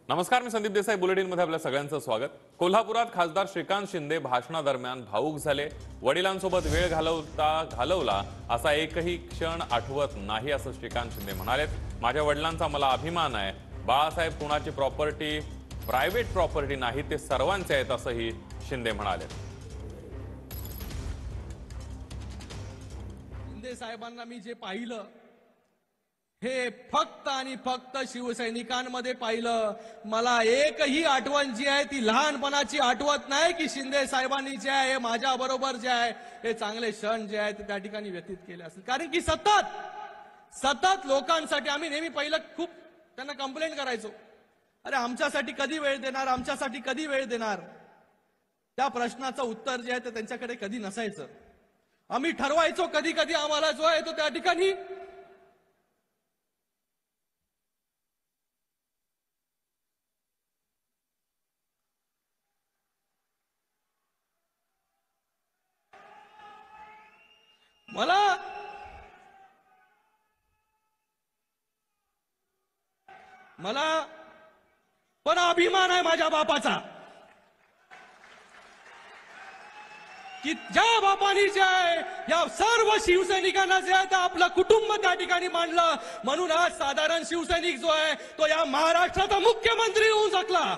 नमस्कार, मी संदीप देसाई. बुलेटिनमध्ये आपल्या सगळ्यांचं स्वागत. कोल्हापुरात खासदार श्रीकांत शिंदे भाषणादरम्यान भावुक झाले. वडिलांसोबत वेळ घालवला असा एकही क्षण आठवत नाही असं श्रीकांत शिंदे म्हणाले. माझ्या वडिलांचा मला अभिमान आहे. बाळासाहेब कुणाची प्रॉपर्टी, प्रायव्हेट प्रॉपर्टी नाही, ते सर्वांचे आहेत असंही शिंदे म्हणाले. शिंदे साहेबांना मी जे पाहिलं हे फक्त आणि फक्त शिवसैनिकांमध्ये पाहिलं. मला एकही आठवण जी आहे ती लहानपणाची आठवत नाही की शिंदे साहेबांनी जे आहे माझ्या बरोबर जे आहे हे चांगले क्षण जे आहेत त्या ठिकाणी व्यतीत केले असतील. कारण की सतत लोकांसाठी आम्ही नेहमी पहिलं खूप त्यांना कंप्लेंट करायचो, अरे आमच्यासाठी कधी वेळ देणार, आमच्यासाठी कधी वेळ देणार. त्या प्रश्नाचं उत्तर जे आहे ते त्यांच्याकडे कधी नसायचं. आम्ही ठरवायचो कधी कधी आम्हाला जो आहे तो त्या ठिकाणी मला पण अभिमान आहे माझ्या बापाचा की ज्या बापानी जे आहे या सर्व शिवसैनिकांना जे आहे ते आपलं कुटुंब त्या ठिकाणी मांडलं. म्हणून आज साधारण शिवसैनिक जो आहे तो या महाराष्ट्राचा मुख्यमंत्री होऊ शकला.